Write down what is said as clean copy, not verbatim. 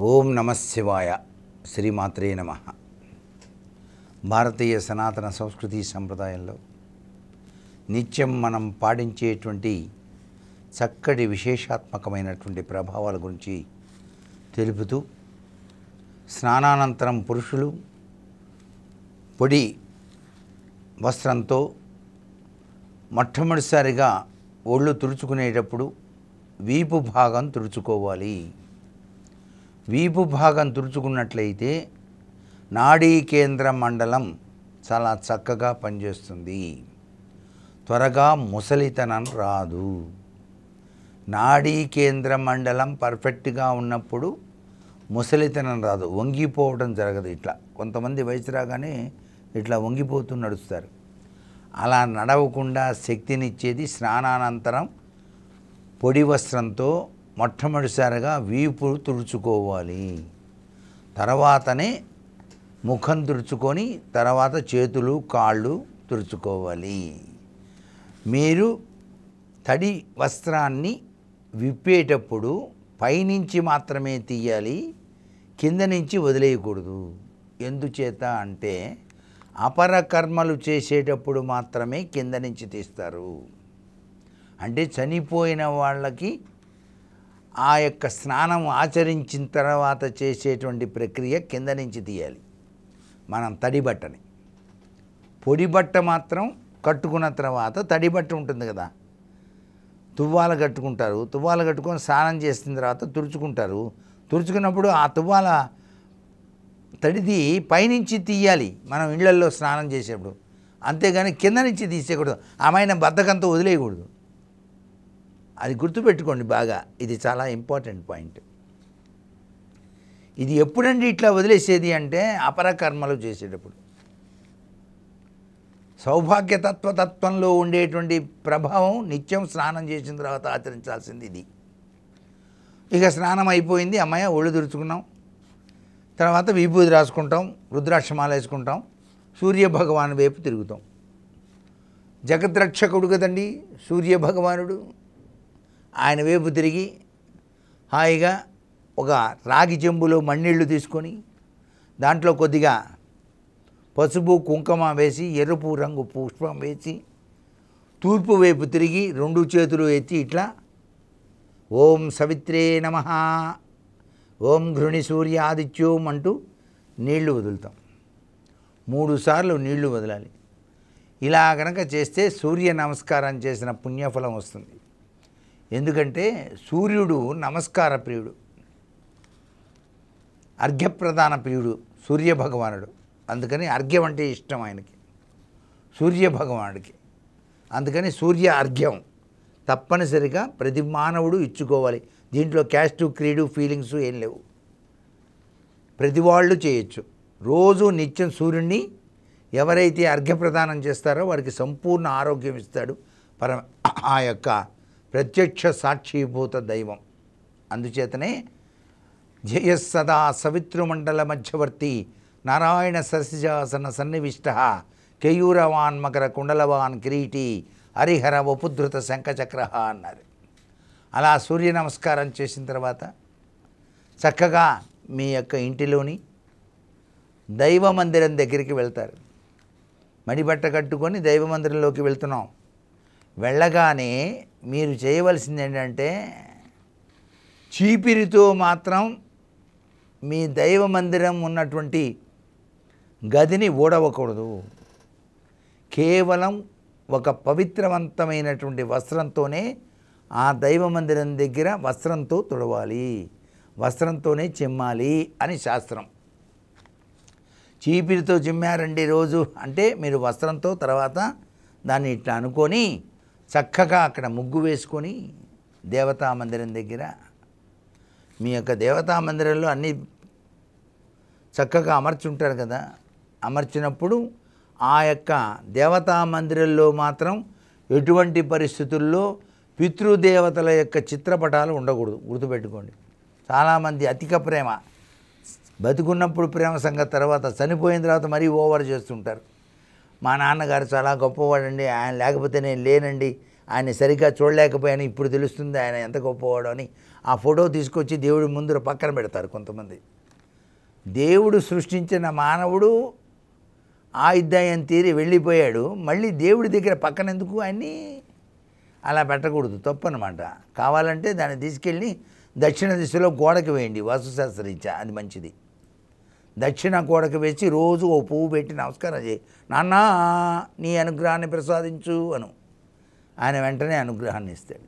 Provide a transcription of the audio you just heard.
ఓం నమ శివాయ. శ్రీమాత్రే నమ. భారతీయ సనాతన సంస్కృతి సంప్రదాయంలో నిత్యం మనం పాటించేటువంటి చక్కటి విశేషాత్మకమైనటువంటి ప్రభావాల గురించి తెలుపుతూ, స్నానానంతరం పురుషులు పొడి వస్త్రంతో మొట్టమొదటిసారిగా ఒళ్ళు తుడుచుకునేటప్పుడు వీపు భాగం తుడుచుకోవాలి. వీపు భాగం తుడుచుకున్నట్లయితే నాడీ కేంద్ర మండలం చాలా చక్కగా పనిచేస్తుంది. త్వరగా ముసలితనం రాదు. నాడీ కేంద్ర మండలం పర్ఫెక్ట్గా ఉన్నప్పుడు ముసలితనం రాదు, వంగిపోవడం జరగదు. ఇట్లా కొంతమంది వయసు రాగానే ఇట్లా వంగిపోతూ నడుస్తారు. అలా నడవకుండా శక్తినిచ్చేది స్నానానంతరం పొడి వస్త్రంతో మొట్టమొదటిసారిగా వీపు తుడుచుకోవాలి. తర్వాతనే ముఖం తుడుచుకొని తర్వాత చేతులు కాళ్ళు తుడుచుకోవాలి. మీరు తడి వస్త్రాన్ని విప్పేటప్పుడు పైనుంచి మాత్రమే తీయాలి, కింద నుంచి వదిలేయకూడదు. ఎందుచేత అంటే అపర కర్మలు చేసేటప్పుడు మాత్రమే కింద నుంచి తీస్తారు. అంటే చనిపోయిన వాళ్ళకి ఆ యొక్క స్నానం ఆచరించిన తర్వాత చేసేటువంటి ప్రక్రియ కింద నుంచి తీయాలి. మనం తడి బట్టని, పొడి బట్ట మాత్రం కట్టుకున్న తర్వాత తడి బట్ట ఉంటుంది కదా, తువ్వాల కట్టుకుంటారు. తువ్వాల కట్టుకొని స్నానం చేసిన తర్వాత తుడుచుకుంటారు. తుడుచుకున్నప్పుడు ఆ తువ్వాల తడిది పైనుంచి తీయాలి మనం ఇళ్లల్లో స్నానం చేసేప్పుడు. అంతేగాని కింద నుంచి తీసేయకూడదు. ఆమెన బద్ధకంతో వదిలేయకూడదు. అది గుర్తుపెట్టుకోండి బాగా. ఇది చాలా ఇంపార్టెంట్ పాయింట్. ఇది ఎప్పుడండి ఇట్లా వదిలేసేది అంటే అపర కర్మలు చేసేటప్పుడు. సౌభాగ్యతత్వతత్వంలో ఉండేటువంటి ప్రభావం నిత్యం స్నానం చేసిన తర్వాత ఆచరించాల్సింది ఇది. ఇక స్నానం అయిపోయింది, అమ్మాయి ఒళ్ళు తుడుచుకున్నాం, తర్వాత విభూది రాసుకుంటాం, రుద్రాక్షమాల వేసుకుంటాం, సూర్యభగవాను వైపు తిరుగుతాం. జగద్రక్షకుడు కదండి సూర్యభగవానుడు. ఆయన వైపు తిరిగి హాయిగా ఒక రాగి చెంబులో మన్నీళ్లు తీసుకొని దాంట్లో కొద్దిగా పసుపు కుంకుమ వేసి ఎరుపు రంగు పుష్పం వేసి తూర్పు వైపు తిరిగి రెండు చేతులు ఎత్తి ఇట్లా ఓం సవిత్రే నమః, ఓం ఘృణి సూర్యాదిత్యోం అంటూ నీళ్లు వదులుతాం. 3 సార్లు నీళ్లు వదలాలి. ఇలా కనుక చేస్తే సూర్య నమస్కారం చేసిన పుణ్యఫలం వస్తుంది. ఎందుకంటే సూర్యుడు నమస్కార ప్రియుడు, అర్ఘ్యప్రదాన ప్రియుడు సూర్యభగవానుడు. అందుకని అర్ఘ్యం అంటే ఇష్టం ఆయనకి, సూర్యభగవానుడికి. అందుకని సూర్య అర్ఘ్యం తప్పనిసరిగా ప్రతి మానవుడు ఇచ్చుకోవాలి. దీంట్లో క్యాస్ట్ క్రీడు ఫీలింగ్స్ ఏం లేవు, ప్రతి వాళ్ళు చేయొచ్చు. రోజు నిత్యం సూర్యుడిని ఎవరైతే అర్ఘ్యప్రదానం చేస్తారో వారికి సంపూర్ణ ఆరోగ్యం ఇస్తాడు ఆ యొక్క ప్రత్యక్ష సాక్షిభూత దైవం. అందుచేతనే జయస్సదా సవితృమండల మధ్యవర్తి నారాయణ సరసిజాసన సన్నివిష్ట కేయూరవాన్ మకర కుండలవాన్ కిరీటి హరిహర వపుధృత శంఖచక్ర అన్నారు. అలా సూర్య నమస్కారం చేసిన తర్వాత చక్కగా మీ యొక్క ఇంటిలోని దైవ మందిరం దగ్గరికి వెళ్తారు. మడిబట్ట కట్టుకొని దైవ మందిరంలోకి వెళ్తున్నాం. వెళ్ళగానే మీరు చేయవలసింది ఏంటంటే చీపిరితో మాత్రం మీ దైవ మందిరం ఉన్నటువంటి గదిని ఊడవకూడదు. కేవలం ఒక పవిత్రవంతమైనటువంటి వస్త్రంతోనే ఆ దైవ మందిరం దగ్గర వస్త్రంతో తుడవాలి, వస్త్రంతోనే చిమ్మాలి అని శాస్త్రం. చీపిరితో చిమ్మారండి రోజు అంటే మీరు వస్త్రంతో తర్వాత దాన్ని ఇట్లా అనుకొని చక్కగా అక్కడ ముగ్గు వేసుకొని దేవతా మందిరం దగ్గర మీ యొక్క దేవతా మందిరంలో అన్నీ చక్కగా అమర్చుంటారు కదా. అమర్చినప్పుడు ఆ యొక్క దేవతా మందిరంలో మాత్రం ఎటువంటి పరిస్థితుల్లో పితృదేవతల యొక్క చిత్రపటాలు ఉండకూడదు. గుర్తుపెట్టుకోండి. చాలామంది అధిక ప్రేమ, బతుకున్నప్పుడు ప్రేమ సంగతి తర్వాత చనిపోయిన తర్వాత మరీ ఓవర్ చేస్తుంటారు. మా నాన్నగారు చాలా గొప్పవాడండి, ఆయన లేకపోతే నేను లేనండి, ఆయన సరిగ్గా చూడలేకపోయాను, ఇప్పుడు తెలుస్తుంది ఆయన ఎంత గొప్పవాడు అని ఆ ఫోటో తీసుకొచ్చి దేవుడి ముందర పక్కన పెడతారు కొంతమంది. దేవుడు సృష్టించిన మానవుడు ఆయుద్ధాయం తీరి వెళ్ళిపోయాడు, మళ్ళీ దేవుడి దగ్గర పక్కన ఎందుకు ఆయన్ని అలా పెట్టకూడదు, తప్పు అనమాట. కావాలంటే దాన్ని తీసుకెళ్ళి దక్షిణ దిశలో గోడకు వేయండి, వాస్తుశాస్త్రరీత్యా అది మంచిది. దక్షిణ గోడకు వేసి రోజు ఓ పువ్వు పెట్టి నమస్కారం చేయి, నాన్న నీ అనుగ్రహాన్ని ప్రసాదించు అను. ఆయన వెంటనే అనుగ్రహాన్ని ఇస్తాడు.